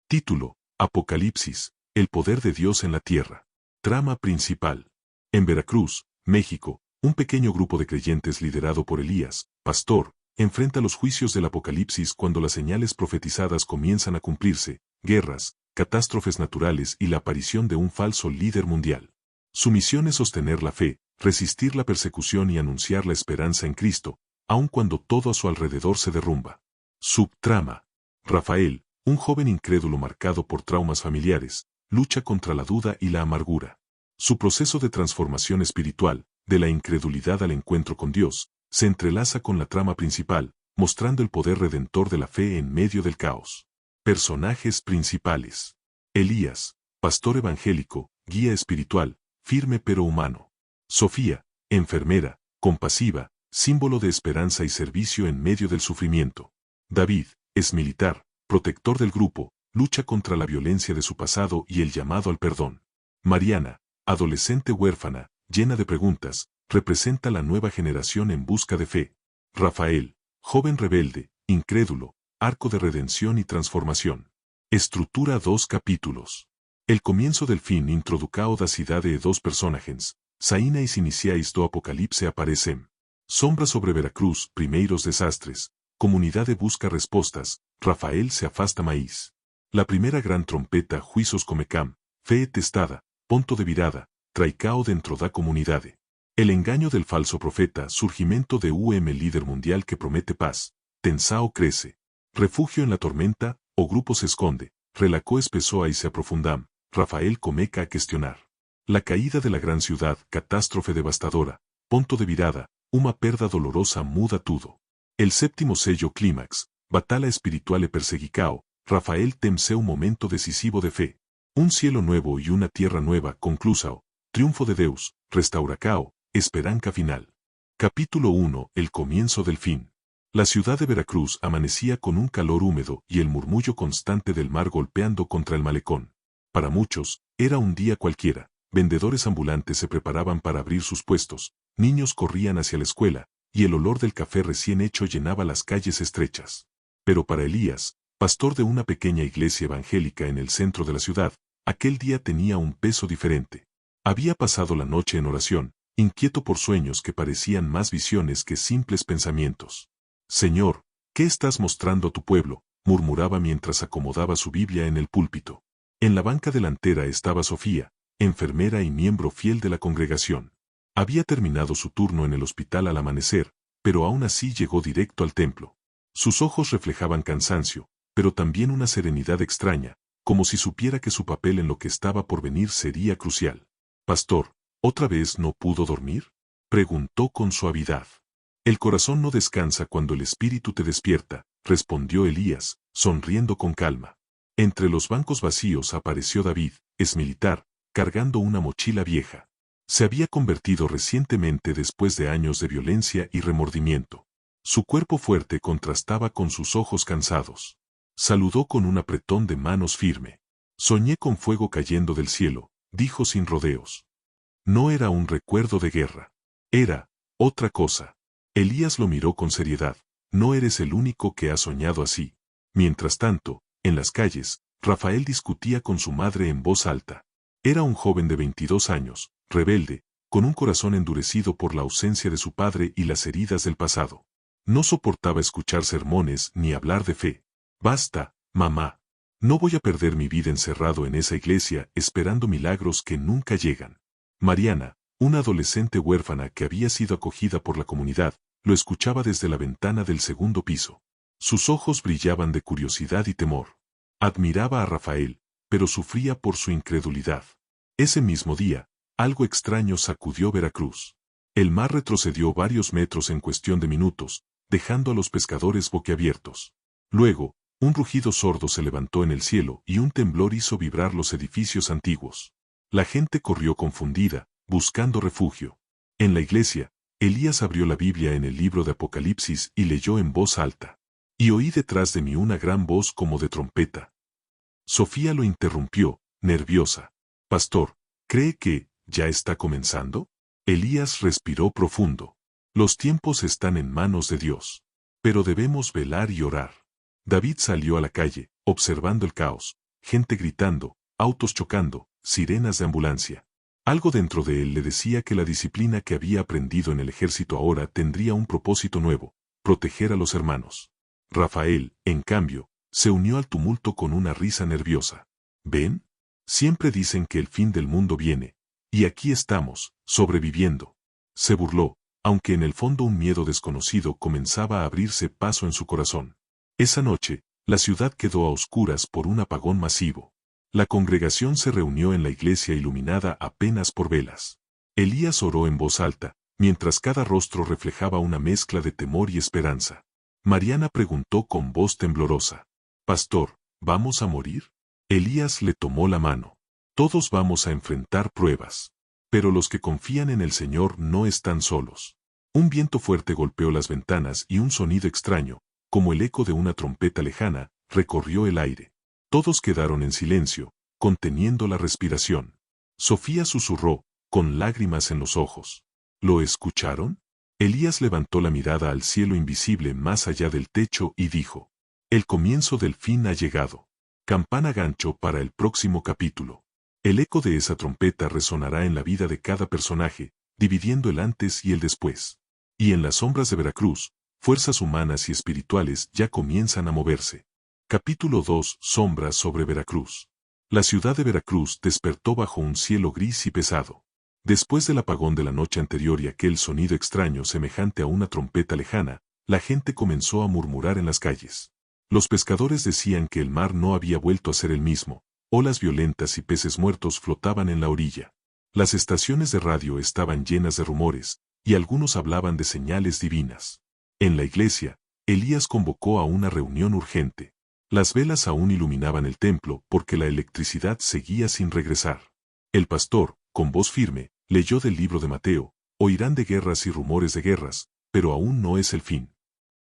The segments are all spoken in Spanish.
Título: Apocalipsis, el poder de Dios en la tierra. Trama principal. En Veracruz, México, un pequeño grupo de creyentes liderado por Elías, pastor, enfrenta los juicios del Apocalipsis cuando las señales profetizadas comienzan a cumplirse: guerras, catástrofes naturales y la aparición de un falso líder mundial. Su misión es sostener la fe, resistir la persecución y anunciar la esperanza en Cristo, aun cuando todo a su alrededor se derrumba. Subtrama. Rafael, un joven incrédulo marcado por traumas familiares, lucha contra la duda y la amargura. Su proceso de transformación espiritual, de la incredulidad al encuentro con Dios, se entrelaza con la trama principal, mostrando el poder redentor de la fe en medio del caos. Personajes principales. Elías, pastor evangélico, guía espiritual, firme pero humano. Sofía, enfermera, compasiva, símbolo de esperanza y servicio en medio del sufrimiento. David, es militar, protector del grupo, lucha contra la violencia de su pasado y el llamado al perdón. Mariana, adolescente huérfana, llena de preguntas, representa la nueva generación en busca de fe. Rafael, joven rebelde, incrédulo, arco de redención y transformación. Estructura 2 capítulos. El comienzo del fin introduca audacidad de dos personajes, Saína y Siniciáis do Apocalipse aparecen. Sombra sobre Veracruz, primeiros desastres, comunidad de busca respostas, Rafael se afasta maíz. La primera gran trompeta juicios comecam, fe testada, ponto de virada, traicao dentro da comunidade. El engaño del falso profeta, surgimiento de líder mundial que promete paz, tensao crece. Refugio en la tormenta, o grupo se esconde, relacó espesoa y se aprofundam, Rafael comeca a cuestionar. La caída de la gran ciudad, catástrofe devastadora, ponto de virada, una perda dolorosa muda todo. El séptimo sello clímax, batalla espiritual e perseguicao, Rafael temse un momento decisivo de fe. Un cielo nuevo y una tierra nueva conclusao, triunfo de Deus, restauracao, esperanza final. Capítulo 1, el comienzo del fin. La ciudad de Veracruz amanecía con un calor húmedo y el murmullo constante del mar golpeando contra el malecón. Para muchos, era un día cualquiera, vendedores ambulantes se preparaban para abrir sus puestos, niños corrían hacia la escuela, y el olor del café recién hecho llenaba las calles estrechas. Pero para Elías, pastor de una pequeña iglesia evangélica en el centro de la ciudad, aquel día tenía un peso diferente. Había pasado la noche en oración, inquieto por sueños que parecían más visiones que simples pensamientos. Señor, ¿qué estás mostrando a tu pueblo?, murmuraba mientras acomodaba su Biblia en el púlpito. En la banca delantera estaba Sofía, enfermera y miembro fiel de la congregación. Había terminado su turno en el hospital al amanecer, pero aún así llegó directo al templo. Sus ojos reflejaban cansancio, pero también una serenidad extraña, como si supiera que su papel en lo que estaba por venir sería crucial. Pastor, ¿otra vez no pudo dormir?, preguntó con suavidad. El corazón no descansa cuando el espíritu te despierta, respondió Elías, sonriendo con calma. Entre los bancos vacíos apareció David, es militar, cargando una mochila vieja. Se había convertido recientemente después de años de violencia y remordimiento. Su cuerpo fuerte contrastaba con sus ojos cansados. Saludó con un apretón de manos firme. Soñé con fuego cayendo del cielo, dijo sin rodeos. No era un recuerdo de guerra. Era otra cosa. Elías lo miró con seriedad. No eres el único que ha soñado así. Mientras tanto, en las calles, Rafael discutía con su madre en voz alta. Era un joven de 22 años, rebelde, con un corazón endurecido por la ausencia de su padre y las heridas del pasado. No soportaba escuchar sermones ni hablar de fe. Basta, mamá. No voy a perder mi vida encerrado en esa iglesia esperando milagros que nunca llegan. Mariana, una adolescente huérfana que había sido acogida por la comunidad, lo escuchaba desde la ventana del segundo piso. Sus ojos brillaban de curiosidad y temor. Admiraba a Rafael, pero sufría por su incredulidad. Ese mismo día, algo extraño sacudió Veracruz. El mar retrocedió varios metros en cuestión de minutos, dejando a los pescadores boquiabiertos. Luego, un rugido sordo se levantó en el cielo y un temblor hizo vibrar los edificios antiguos. La gente corrió confundida, buscando refugio. En la iglesia, Elías abrió la Biblia en el libro de Apocalipsis y leyó en voz alta. Y oí detrás de mí una gran voz como de trompeta. Sofía lo interrumpió, nerviosa. Pastor, ¿cree que ya está comenzando? Elías respiró profundo. Los tiempos están en manos de Dios. Pero debemos velar y orar. David salió a la calle, observando el caos. gente gritando, autos chocando, sirenas de ambulancia. Algo dentro de él le decía que la disciplina que había aprendido en el ejército ahora tendría un propósito nuevo: proteger a los hermanos. Rafael, en cambio, se unió al tumulto con una risa nerviosa. ¿Ven? Siempre dicen que el fin del mundo viene. Y aquí estamos, sobreviviendo. Se burló, aunque en el fondo un miedo desconocido comenzaba a abrirse paso en su corazón. Esa noche, la ciudad quedó a oscuras por un apagón masivo. La congregación se reunió en la iglesia iluminada apenas por velas. Elías oró en voz alta, mientras cada rostro reflejaba una mezcla de temor y esperanza. Mariana preguntó con voz temblorosa: «Pastor, ¿vamos a morir?». Elías le tomó la mano. «Todos vamos a enfrentar pruebas. Pero los que confían en el Señor no están solos». Un viento fuerte golpeó las ventanas y un sonido extraño, como el eco de una trompeta lejana, recorrió el aire. Todos quedaron en silencio, conteniendo la respiración. Sofía susurró, con lágrimas en los ojos: «¿Lo escucharon?». Elías levantó la mirada al cielo invisible más allá del techo y dijo: «El comienzo del fin ha llegado». Campana gancho para el próximo capítulo. El eco de esa trompeta resonará en la vida de cada personaje, dividiendo el antes y el después. Y en las sombras de Veracruz, fuerzas humanas y espirituales ya comienzan a moverse. Capítulo 2: Sombras sobre Veracruz. La ciudad de Veracruz despertó bajo un cielo gris y pesado. Después del apagón de la noche anterior y aquel sonido extraño semejante a una trompeta lejana, la gente comenzó a murmurar en las calles. Los pescadores decían que el mar no había vuelto a ser el mismo, olas violentas y peces muertos flotaban en la orilla. Las estaciones de radio estaban llenas de rumores, y algunos hablaban de señales divinas. En la iglesia, Elías convocó a una reunión urgente. Las velas aún iluminaban el templo porque la electricidad seguía sin regresar. El pastor, con voz firme, leyó del libro de Mateo: «Oirán de guerras y rumores de guerras, pero aún no es el fin».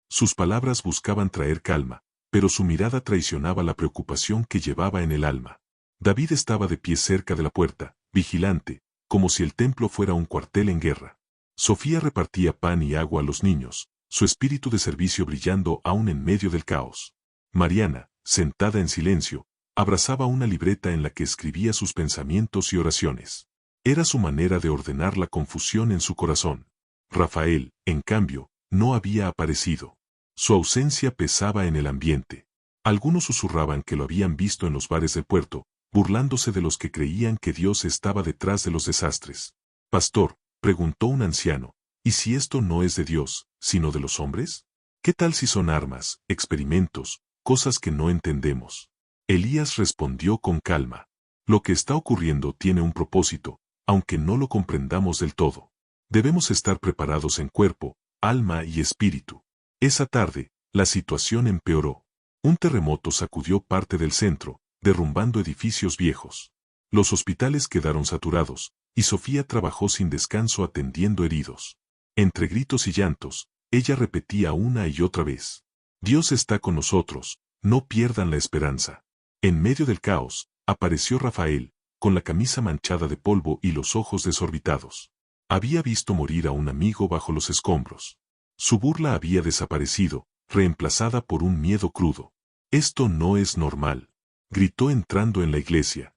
Sus palabras buscaban traer calma, pero su mirada traicionaba la preocupación que llevaba en el alma. David estaba de pie cerca de la puerta, vigilante, como si el templo fuera un cuartel en guerra. Sofía repartía pan y agua a los niños, su espíritu de servicio brillando aún en medio del caos. Mariana, sentada en silencio, abrazaba una libreta en la que escribía sus pensamientos y oraciones. Era su manera de ordenar la confusión en su corazón. Rafael, en cambio, no había aparecido. Su ausencia pesaba en el ambiente. Algunos susurraban que lo habían visto en los bares del puerto, burlándose de los que creían que Dios estaba detrás de los desastres. «Pastor», preguntó un anciano, «¿y si esto no es de Dios, sino de los hombres? ¿Qué tal si son armas, experimentos, cosas que no entendemos?». Elías respondió con calma: «Lo que está ocurriendo tiene un propósito, aunque no lo comprendamos del todo. Debemos estar preparados en cuerpo, alma y espíritu». Esa tarde, la situación empeoró. Un terremoto sacudió parte del centro, derrumbando edificios viejos. Los hospitales quedaron saturados, y Sofía trabajó sin descanso atendiendo heridos. Entre gritos y llantos, ella repetía una y otra vez: «Dios está con nosotros, no pierdan la esperanza». En medio del caos, apareció Rafael, con la camisa manchada de polvo y los ojos desorbitados. Había visto morir a un amigo bajo los escombros. Su burla había desaparecido, reemplazada por un miedo crudo. «Esto no es normal», gritó entrando en la iglesia.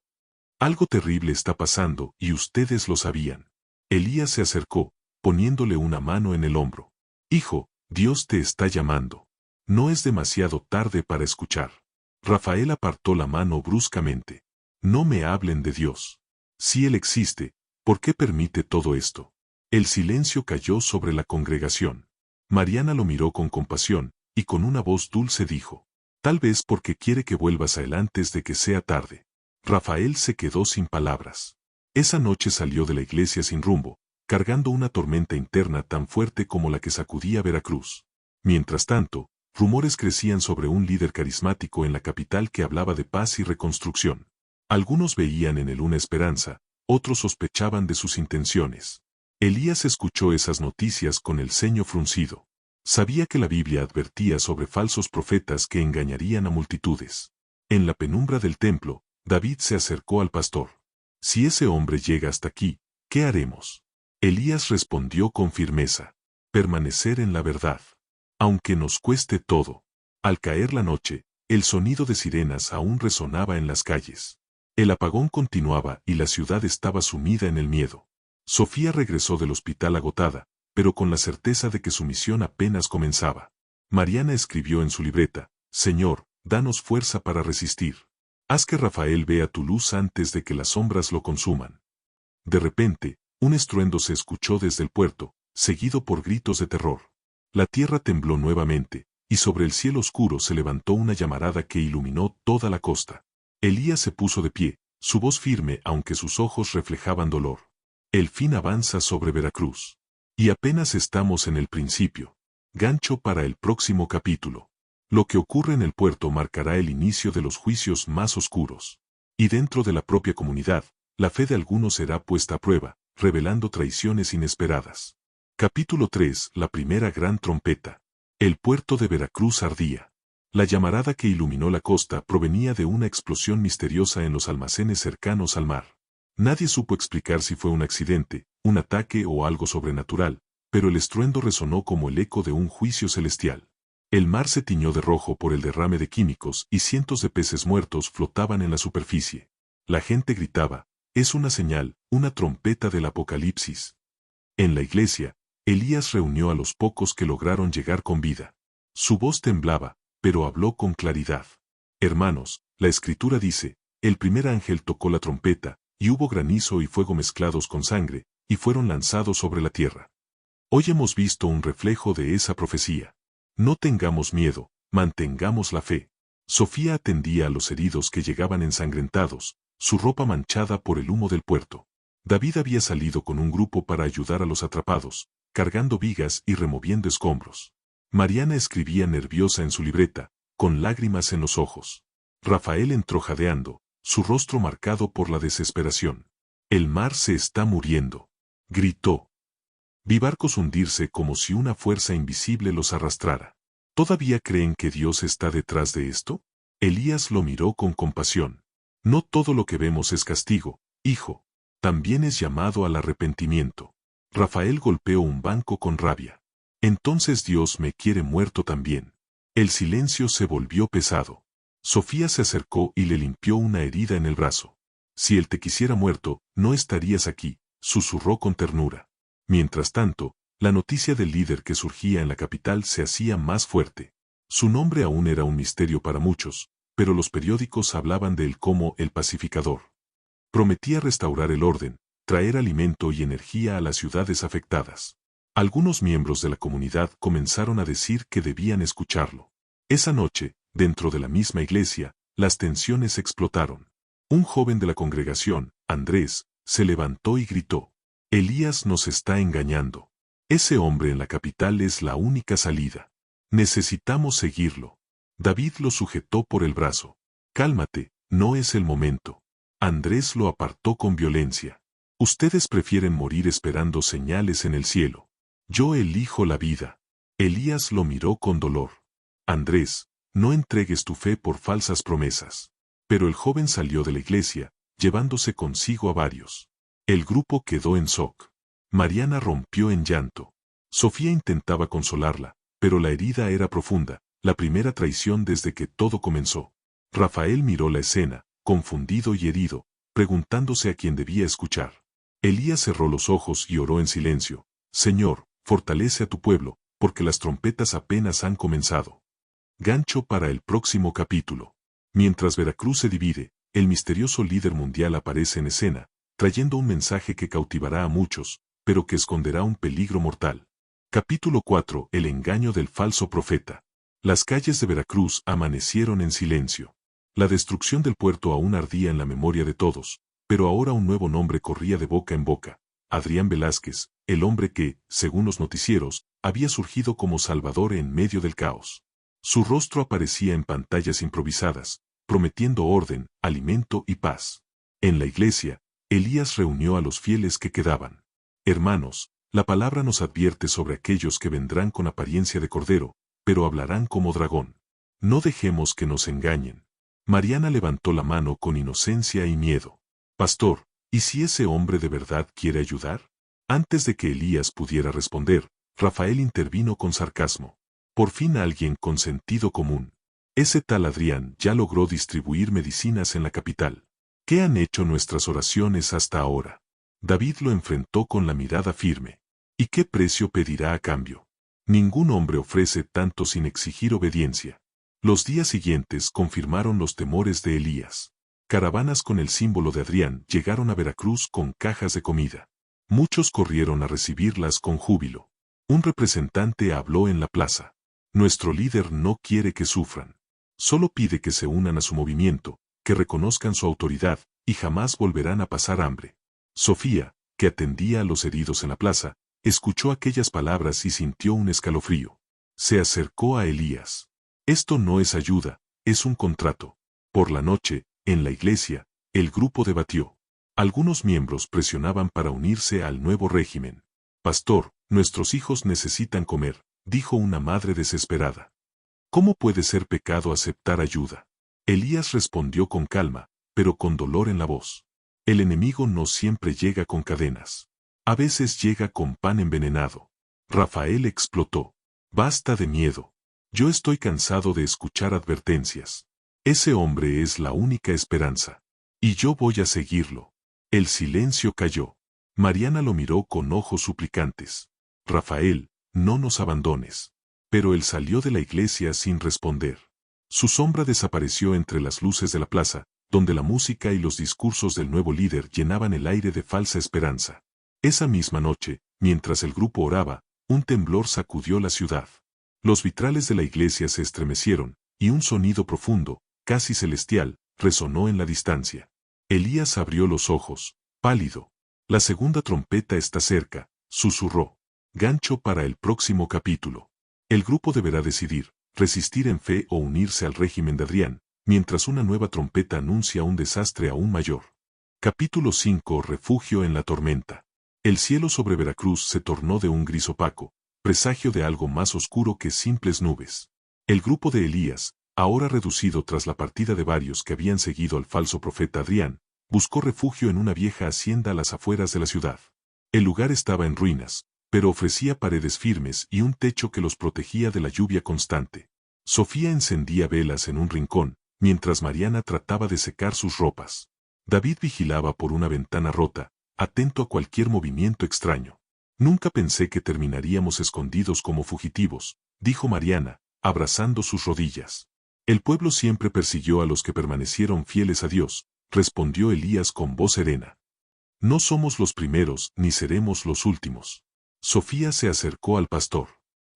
«Algo terrible está pasando y ustedes lo sabían». Elías se acercó, poniéndole una mano en el hombro. «Hijo, Dios te está llamando. No es demasiado tarde para escuchar». Rafael apartó la mano bruscamente. «No me hablen de Dios. Si Él existe, ¿por qué permite todo esto?». El silencio cayó sobre la congregación. Mariana lo miró con compasión, y con una voz dulce dijo: «Tal vez porque quiere que vuelvas a él antes de que sea tarde». Rafael se quedó sin palabras. Esa noche salió de la iglesia sin rumbo, cargando una tormenta interna tan fuerte como la que sacudía Veracruz. Mientras tanto, rumores crecían sobre un líder carismático en la capital que hablaba de paz y reconstrucción. Algunos veían en él una esperanza, otros sospechaban de sus intenciones. Elías escuchó esas noticias con el ceño fruncido. Sabía que la Biblia advertía sobre falsos profetas que engañarían a multitudes. En la penumbra del templo, David se acercó al pastor. «Si ese hombre llega hasta aquí, ¿qué haremos?». Elías respondió con firmeza: «Permanecer en la verdad. Aunque nos cueste todo». Al caer la noche, El sonido de sirenas aún resonaba en las calles. El apagón continuaba y la ciudad estaba sumida en el miedo. Sofía regresó del hospital agotada, pero con la certeza de que su misión apenas comenzaba. Mariana escribió en su libreta: Señor, danos fuerza para resistir. Haz que Rafael vea tu luz antes de que las sombras lo consuman. De repente, un estruendo se escuchó desde el puerto, seguido por gritos de terror. La tierra tembló nuevamente, y sobre el cielo oscuro se levantó una llamarada que iluminó toda la costa. Elías se puso de pie, su voz firme aunque sus ojos reflejaban dolor. El fin avanza sobre Veracruz. Y apenas estamos en el principio. Gancho para el próximo capítulo. Lo que ocurre en el puerto marcará el inicio de los juicios más oscuros. Y dentro de la propia comunidad, la fe de algunos será puesta a prueba, revelando traiciones inesperadas. Capítulo 3. La primera gran trompeta. El puerto de Veracruz ardía. La llamarada que iluminó la costa provenía de una explosión misteriosa en los almacenes cercanos al mar. Nadie supo explicar si fue un accidente, un ataque o algo sobrenatural, pero el estruendo resonó como el eco de un juicio celestial. El mar se tiñó de rojo por el derrame de químicos y cientos de peces muertos flotaban en la superficie. La gente gritaba: es una señal, una trompeta del apocalipsis. En la iglesia, Elías reunió a los pocos que lograron llegar con vida. Su voz temblaba, pero habló con claridad. Hermanos, la Escritura dice: el primer ángel tocó la trompeta, y hubo granizo y fuego mezclados con sangre, y fueron lanzados sobre la tierra. Hoy hemos visto un reflejo de esa profecía. No tengamos miedo, mantengamos la fe. Sofía atendía a los heridos que llegaban ensangrentados, su ropa manchada por el humo del puerto. David había salido con un grupo para ayudar a los atrapados, cargando vigas y removiendo escombros. Mariana escribía nerviosa en su libreta, con lágrimas en los ojos. Rafael entró jadeando, su rostro marcado por la desesperación. El mar se está muriendo, gritó. Vi barcos hundirse como si una fuerza invisible los arrastrara. ¿Todavía creen que Dios está detrás de esto? Elías lo miró con compasión. No todo lo que vemos es castigo, hijo. También es llamado al arrepentimiento. Rafael golpeó un banco con rabia. Entonces Dios me quiere muerto también. El silencio se volvió pesado. Sofía se acercó y le limpió una herida en el brazo. Si él te quisiera muerto, no estarías aquí, susurró con ternura. Mientras tanto, la noticia del líder que surgía en la capital se hacía más fuerte. Su nombre aún era un misterio para muchos, pero los periódicos hablaban de él como el pacificador. Prometía restaurar el orden, traer alimento y energía a las ciudades afectadas. Algunos miembros de la comunidad comenzaron a decir que debían escucharlo. Esa noche, dentro de la misma iglesia, las tensiones explotaron. Un joven de la congregación, Andrés, se levantó y gritó: Elías nos está engañando. Ese hombre en la capital es la única salida. Necesitamos seguirlo. David lo sujetó por el brazo. Cálmate, no es el momento. Andrés lo apartó con violencia. Ustedes prefieren morir esperando señales en el cielo. Yo elijo la vida. Elías lo miró con dolor. Andrés, no entregues tu fe por falsas promesas. Pero el joven salió de la iglesia, llevándose consigo a varios. El grupo quedó en shock. Mariana rompió en llanto. Sofía intentaba consolarla, pero la herida era profunda, la primera traición desde que todo comenzó. Rafael miró la escena, confundido y herido, preguntándose a quién debía escuchar. Elías cerró los ojos y oró en silencio: Señor, fortalece a tu pueblo, porque las trompetas apenas han comenzado. Gancho para el próximo capítulo. Mientras Veracruz se divide, el misterioso líder mundial aparece en escena, trayendo un mensaje que cautivará a muchos, pero que esconderá un peligro mortal. Capítulo 4. El engaño del falso profeta. Las calles de Veracruz amanecieron en silencio. La destrucción del puerto aún ardía en la memoria de todos, pero ahora un nuevo nombre corría de boca en boca: Adrián Velázquez, el hombre que, según los noticieros, había surgido como salvador en medio del caos. Su rostro aparecía en pantallas improvisadas, prometiendo orden, alimento y paz. En la iglesia, Elías reunió a los fieles que quedaban. Hermanos, la palabra nos advierte sobre aquellos que vendrán con apariencia de cordero, pero hablarán como dragón. No dejemos que nos engañen. Mariana levantó la mano con inocencia y miedo. Pastor, ¿y si ese hombre de verdad quiere ayudar? Antes de que Elías pudiera responder, Rafael intervino con sarcasmo. Por fin alguien con sentido común. Ese tal Adrián ya logró distribuir medicinas en la capital. ¿Qué han hecho nuestras oraciones hasta ahora? David lo enfrentó con la mirada firme. ¿Y qué precio pedirá a cambio? Ningún hombre ofrece tanto sin exigir obediencia. Los días siguientes confirmaron los temores de Elías. Caravanas con el símbolo de Adrián llegaron a Veracruz con cajas de comida. Muchos corrieron a recibirlas con júbilo. Un representante habló en la plaza. Nuestro líder no quiere que sufran. Solo pide que se unan a su movimiento, que reconozcan su autoridad, y jamás volverán a pasar hambre. Sofía, que atendía a los heridos en la plaza, escuchó aquellas palabras y sintió un escalofrío. Se acercó a Elías. Esto no es ayuda, es un contrato. Por la noche, en la iglesia, el grupo debatió. Algunos miembros presionaban para unirse al nuevo régimen. Pastor, nuestros hijos necesitan comer, dijo una madre desesperada. ¿Cómo puede ser pecado aceptar ayuda? Elías respondió con calma, pero con dolor en la voz. El enemigo no siempre llega con cadenas. A veces llega con pan envenenado. Rafael explotó. Basta de miedo. Yo estoy cansado de escuchar advertencias. Ese hombre es la única esperanza. Y yo voy a seguirlo. El silencio cayó. Mariana lo miró con ojos suplicantes. Rafael, no nos abandones. Pero él salió de la iglesia sin responder. Su sombra desapareció entre las luces de la plaza, donde la música y los discursos del nuevo líder llenaban el aire de falsa esperanza. Esa misma noche, mientras el grupo oraba, un temblor sacudió la ciudad. Los vitrales de la iglesia se estremecieron, y un sonido profundo, casi celestial, resonó en la distancia. Elías abrió los ojos, pálido. La segunda trompeta está cerca, susurró. Gancho para el próximo capítulo. El grupo deberá decidir, resistir en fe o unirse al régimen de Adrián, mientras una nueva trompeta anuncia un desastre aún mayor. Capítulo 5. Refugio en la tormenta. El cielo sobre Veracruz se tornó de un gris opaco, presagio de algo más oscuro que simples nubes. El grupo de Elías, ahora reducido tras la partida de varios que habían seguido al falso profeta Adrián, buscó refugio en una vieja hacienda a las afueras de la ciudad. El lugar estaba en ruinas, pero ofrecía paredes firmes y un techo que los protegía de la lluvia constante. Sofía encendía velas en un rincón, mientras Mariana trataba de secar sus ropas. David vigilaba por una ventana rota, atento a cualquier movimiento extraño. Nunca pensé que terminaríamos escondidos como fugitivos, dijo Mariana, abrazando sus rodillas. El pueblo siempre persiguió a los que permanecieron fieles a Dios, respondió Elías con voz serena. No somos los primeros ni seremos los últimos. Sofía se acercó al pastor.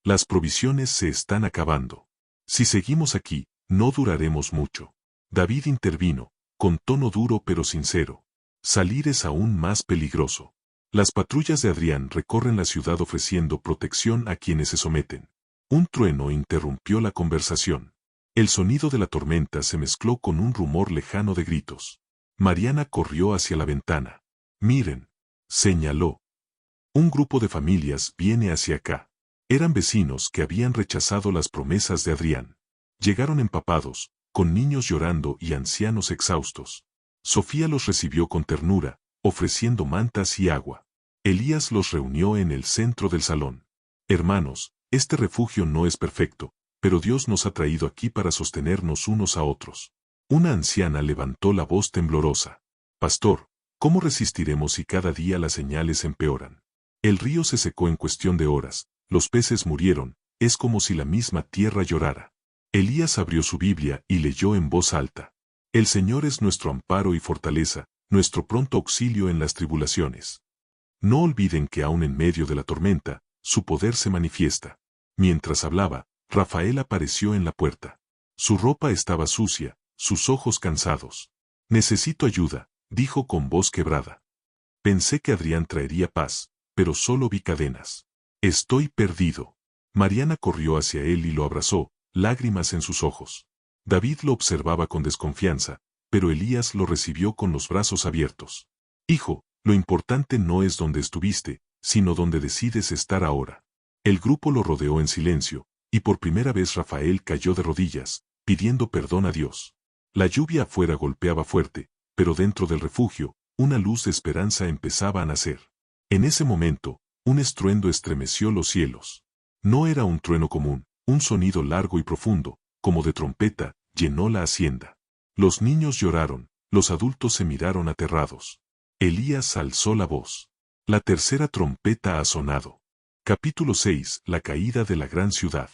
Las provisiones se están acabando. Si seguimos aquí, no duraremos mucho. David intervino, con tono duro pero sincero. Salir es aún más peligroso. Las patrullas de Adrián recorren la ciudad ofreciendo protección a quienes se someten. Un trueno interrumpió la conversación. El sonido de la tormenta se mezcló con un rumor lejano de gritos. Mariana corrió hacia la ventana. Miren, señaló. Un grupo de familias viene hacia acá. Eran vecinos que habían rechazado las promesas de Adrián. Llegaron empapados, con niños llorando y ancianos exhaustos. Sofía los recibió con ternura, ofreciendo mantas y agua. Elías los reunió en el centro del salón. Hermanos, este refugio no es perfecto, pero Dios nos ha traído aquí para sostenernos unos a otros. Una anciana levantó la voz temblorosa. Pastor, ¿cómo resistiremos si cada día las señales empeoran? El río se secó en cuestión de horas, los peces murieron, es como si la misma tierra llorara. Elías abrió su Biblia y leyó en voz alta. El Señor es nuestro amparo y fortaleza, nuestro pronto auxilio en las tribulaciones. No olviden que aun en medio de la tormenta, su poder se manifiesta. Mientras hablaba, Rafael apareció en la puerta. Su ropa estaba sucia, sus ojos cansados. Necesito ayuda, dijo con voz quebrada. Pensé que Adrián traería paz, pero solo vi cadenas. Estoy perdido. Mariana corrió hacia él y lo abrazó, lágrimas en sus ojos. David lo observaba con desconfianza, pero Elías lo recibió con los brazos abiertos. Hijo, lo importante no es donde estuviste, sino donde decides estar ahora. El grupo lo rodeó en silencio, y por primera vez Rafael cayó de rodillas, pidiendo perdón a Dios. La lluvia afuera golpeaba fuerte, pero dentro del refugio, una luz de esperanza empezaba a nacer. En ese momento, un estruendo estremeció los cielos. No era un trueno común, un sonido largo y profundo, como de trompeta, llenó la hacienda. Los niños lloraron, los adultos se miraron aterrados. Elías alzó la voz. La tercera trompeta ha sonado. Capítulo 6. La caída de la gran ciudad.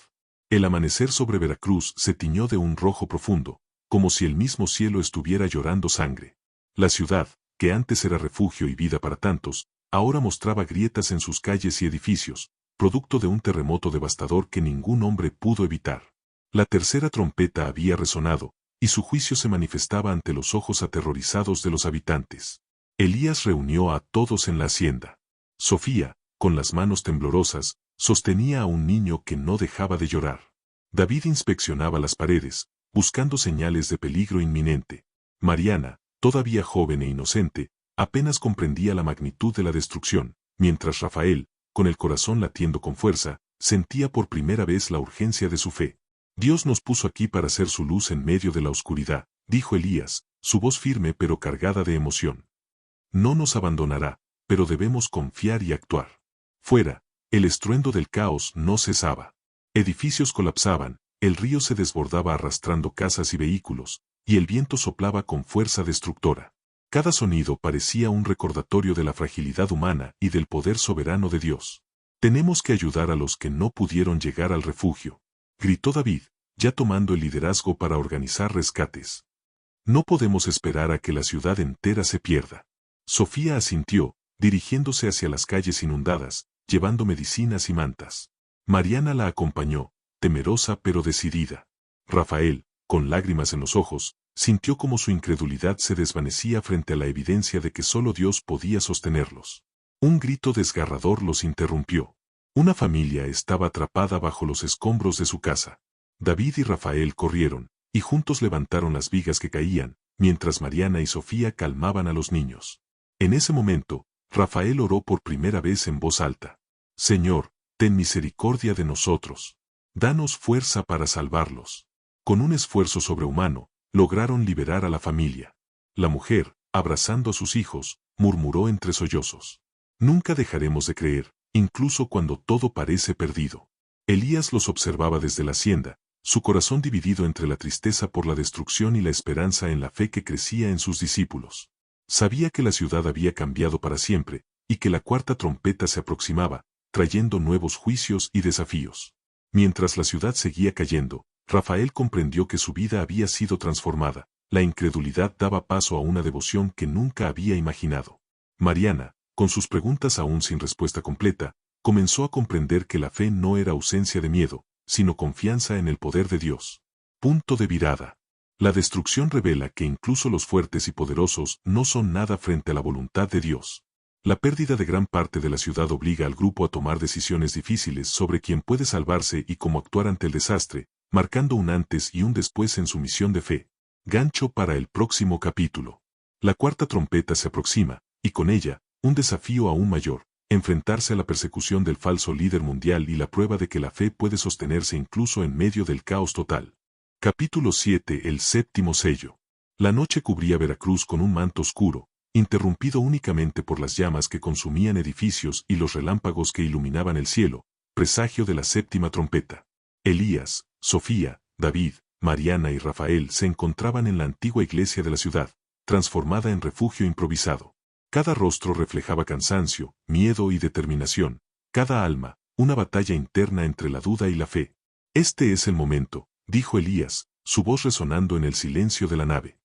El amanecer sobre Veracruz se tiñó de un rojo profundo, como si el mismo cielo estuviera llorando sangre. La ciudad, que antes era refugio y vida para tantos, ahora mostraba grietas en sus calles y edificios, producto de un terremoto devastador que ningún hombre pudo evitar. La tercera trompeta había resonado, y su juicio se manifestaba ante los ojos aterrorizados de los habitantes. Elías reunió a todos en la hacienda. Sofía, con las manos temblorosas, sostenía a un niño que no dejaba de llorar. David inspeccionaba las paredes, buscando señales de peligro inminente. Mariana, todavía joven e inocente, apenas comprendía la magnitud de la destrucción, mientras Rafael, con el corazón latiendo con fuerza, sentía por primera vez la urgencia de su fe. Dios nos puso aquí para ser su luz en medio de la oscuridad, dijo Elías, su voz firme pero cargada de emoción. No nos abandonará, pero debemos confiar y actuar. Fuera, el estruendo del caos no cesaba. Edificios colapsaban, el río se desbordaba arrastrando casas y vehículos, y el viento soplaba con fuerza destructora. Cada sonido parecía un recordatorio de la fragilidad humana y del poder soberano de Dios. Tenemos que ayudar a los que no pudieron llegar al refugio, gritó David, ya tomando el liderazgo para organizar rescates. No podemos esperar a que la ciudad entera se pierda. Sofía asintió, dirigiéndose hacia las calles inundadas, llevando medicinas y mantas. Mariana la acompañó, temerosa pero decidida. Rafael, con lágrimas en los ojos, sintió como su incredulidad se desvanecía frente a la evidencia de que solo Dios podía sostenerlos. Un grito desgarrador los interrumpió. Una familia estaba atrapada bajo los escombros de su casa. David y Rafael corrieron, y juntos levantaron las vigas que caían, mientras Mariana y Sofía calmaban a los niños. En ese momento, Rafael oró por primera vez en voz alta. Señor, ten misericordia de nosotros. Danos fuerza para salvarlos. Con un esfuerzo sobrehumano, lograron liberar a la familia. La mujer, abrazando a sus hijos, murmuró entre sollozos. Nunca dejaremos de creer, incluso cuando todo parece perdido. Elías los observaba desde la hacienda, su corazón dividido entre la tristeza por la destrucción y la esperanza en la fe que crecía en sus discípulos. Sabía que la ciudad había cambiado para siempre, y que la cuarta trompeta se aproximaba, trayendo nuevos juicios y desafíos. Mientras la ciudad seguía cayendo, Rafael comprendió que su vida había sido transformada, la incredulidad daba paso a una devoción que nunca había imaginado. Mariana, con sus preguntas aún sin respuesta completa, comenzó a comprender que la fe no era ausencia de miedo, sino confianza en el poder de Dios. Punto de virada. La destrucción revela que incluso los fuertes y poderosos no son nada frente a la voluntad de Dios. La pérdida de gran parte de la ciudad obliga al grupo a tomar decisiones difíciles sobre quién puede salvarse y cómo actuar ante el desastre, marcando un antes y un después en su misión de fe. Gancho para el próximo capítulo. La cuarta trompeta se aproxima, y con ella, un desafío aún mayor, enfrentarse a la persecución del falso líder mundial y la prueba de que la fe puede sostenerse incluso en medio del caos total. Capítulo 7. El séptimo sello. La noche cubría Veracruz con un manto oscuro, interrumpido únicamente por las llamas que consumían edificios y los relámpagos que iluminaban el cielo, presagio de la séptima trompeta. Elías, Sofía, David, Mariana y Rafael se encontraban en la antigua iglesia de la ciudad, transformada en refugio improvisado. Cada rostro reflejaba cansancio, miedo y determinación, cada alma, una batalla interna entre la duda y la fe. Este es el momento, dijo Elías, su voz resonando en el silencio de la nave.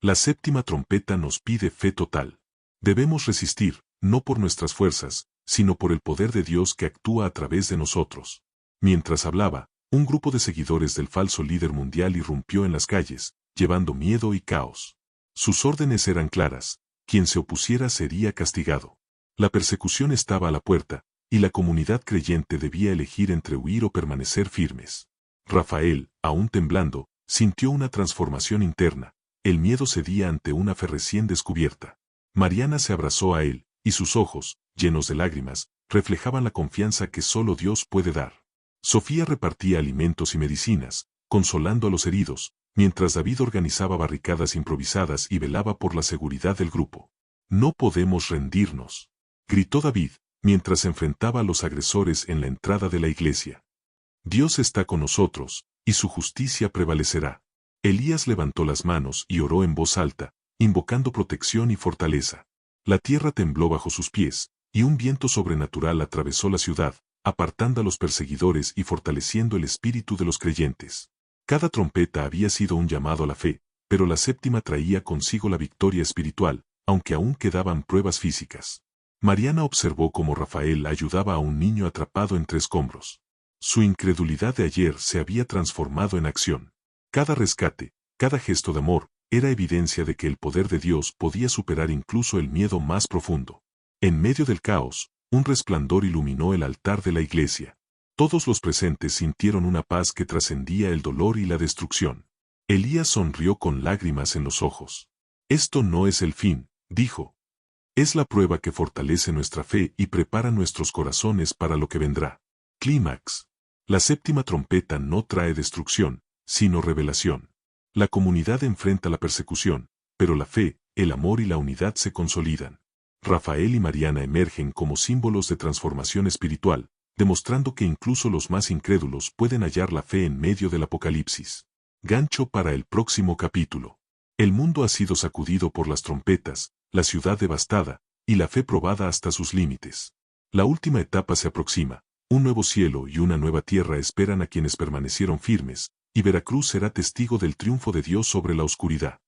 La séptima trompeta nos pide fe total. Debemos resistir, no por nuestras fuerzas, sino por el poder de Dios que actúa a través de nosotros. Mientras hablaba, un grupo de seguidores del falso líder mundial irrumpió en las calles, llevando miedo y caos. Sus órdenes eran claras, quien se opusiera sería castigado. La persecución estaba a la puerta, y la comunidad creyente debía elegir entre huir o permanecer firmes. Rafael, aún temblando, sintió una transformación interna, el miedo cedía ante una fe recién descubierta. Mariana se abrazó a él, y sus ojos, llenos de lágrimas, reflejaban la confianza que solo Dios puede dar. Sofía repartía alimentos y medicinas, consolando a los heridos, mientras David organizaba barricadas improvisadas y velaba por la seguridad del grupo. No podemos rendirnos, gritó David, mientras enfrentaba a los agresores en la entrada de la iglesia. Dios está con nosotros, y su justicia prevalecerá. Elías levantó las manos y oró en voz alta, invocando protección y fortaleza. La tierra tembló bajo sus pies, y un viento sobrenatural atravesó la ciudad, apartando a los perseguidores y fortaleciendo el espíritu de los creyentes. Cada trompeta había sido un llamado a la fe, pero la séptima traía consigo la victoria espiritual, aunque aún quedaban pruebas físicas. Mariana observó cómo Rafael ayudaba a un niño atrapado entre escombros. Su incredulidad de ayer se había transformado en acción. Cada rescate, cada gesto de amor, era evidencia de que el poder de Dios podía superar incluso el miedo más profundo. En medio del caos, un resplandor iluminó el altar de la iglesia. Todos los presentes sintieron una paz que trascendía el dolor y la destrucción. Elías sonrió con lágrimas en los ojos. Esto no es el fin, dijo. Es la prueba que fortalece nuestra fe y prepara nuestros corazones para lo que vendrá. Clímax. La séptima trompeta no trae destrucción, sino revelación. La comunidad enfrenta la persecución, pero la fe, el amor y la unidad se consolidan. Rafael y Mariana emergen como símbolos de transformación espiritual, demostrando que incluso los más incrédulos pueden hallar la fe en medio del apocalipsis. Gancho para el próximo capítulo. El mundo ha sido sacudido por las trompetas, la ciudad devastada, y la fe probada hasta sus límites. La última etapa se aproxima, un nuevo cielo y una nueva tierra esperan a quienes permanecieron firmes, y Veracruz será testigo del triunfo de Dios sobre la oscuridad.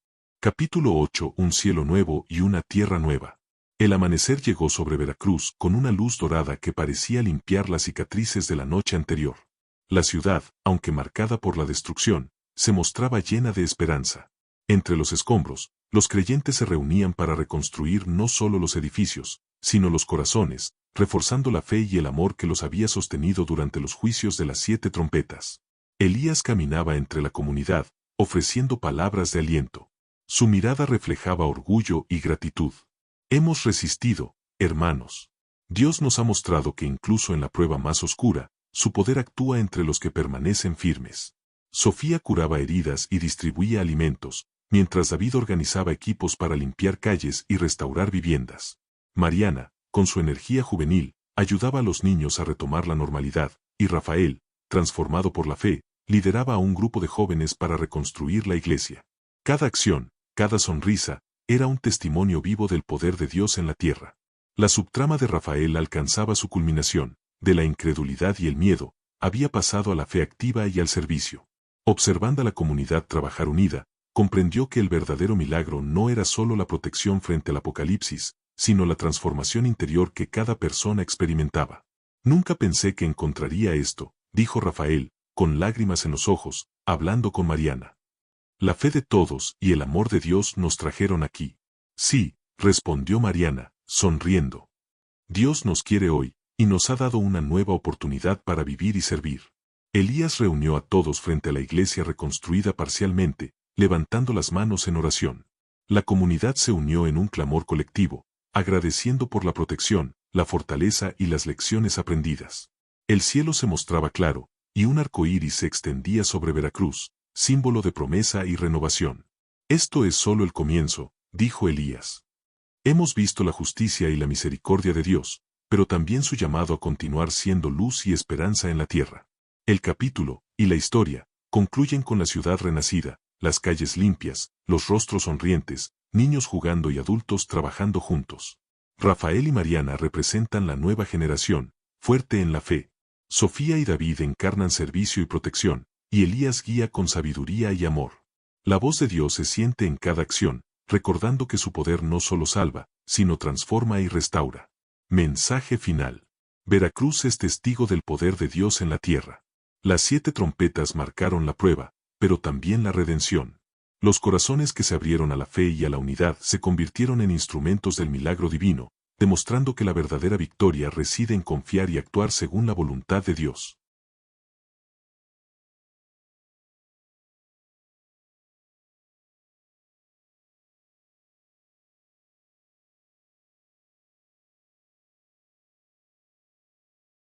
Capítulo 8. Un cielo nuevo y una tierra nueva. El amanecer llegó sobre Veracruz con una luz dorada que parecía limpiar las cicatrices de la noche anterior. La ciudad, aunque marcada por la destrucción, se mostraba llena de esperanza. Entre los escombros, los creyentes se reunían para reconstruir no solo los edificios, sino los corazones, reforzando la fe y el amor que los había sostenido durante los juicios de las 7 trompetas. Elías caminaba entre la comunidad, ofreciendo palabras de aliento. Su mirada reflejaba orgullo y gratitud. Hemos resistido, hermanos. Dios nos ha mostrado que incluso en la prueba más oscura, su poder actúa entre los que permanecen firmes. Sofía curaba heridas y distribuía alimentos, mientras David organizaba equipos para limpiar calles y restaurar viviendas. Mariana, con su energía juvenil, ayudaba a los niños a retomar la normalidad, y Rafael, transformado por la fe, lideraba a un grupo de jóvenes para reconstruir la iglesia. Cada acción, cada sonrisa, era un testimonio vivo del poder de Dios en la tierra. La subtrama de Rafael alcanzaba su culminación, de la incredulidad y el miedo, había pasado a la fe activa y al servicio. Observando a la comunidad trabajar unida, comprendió que el verdadero milagro no era solo la protección frente al apocalipsis, sino la transformación interior que cada persona experimentaba. Nunca pensé que encontraría esto, dijo Rafael, con lágrimas en los ojos, hablando con Mariana. La fe de todos y el amor de Dios nos trajeron aquí. Sí, respondió Mariana, sonriendo. Dios nos quiere hoy, y nos ha dado una nueva oportunidad para vivir y servir. Elías reunió a todos frente a la iglesia reconstruida parcialmente, levantando las manos en oración. La comunidad se unió en un clamor colectivo, agradeciendo por la protección, la fortaleza y las lecciones aprendidas. El cielo se mostraba claro, y un arco iris se extendía sobre Veracruz, símbolo de promesa y renovación. Esto es solo el comienzo, dijo Elías. Hemos visto la justicia y la misericordia de Dios, pero también su llamado a continuar siendo luz y esperanza en la tierra. El capítulo, y la historia, concluyen con la ciudad renacida, las calles limpias, los rostros sonrientes, niños jugando y adultos trabajando juntos. Rafael y Mariana representan la nueva generación, fuerte en la fe. Sofía y David encarnan servicio y protección, y Elías guía con sabiduría y amor. La voz de Dios se siente en cada acción, recordando que su poder no solo salva, sino transforma y restaura. Mensaje final. Veracruz es testigo del poder de Dios en la tierra. Las 7 trompetas marcaron la prueba, pero también la redención. Los corazones que se abrieron a la fe y a la unidad se convirtieron en instrumentos del milagro divino, demostrando que la verdadera victoria reside en confiar y actuar según la voluntad de Dios.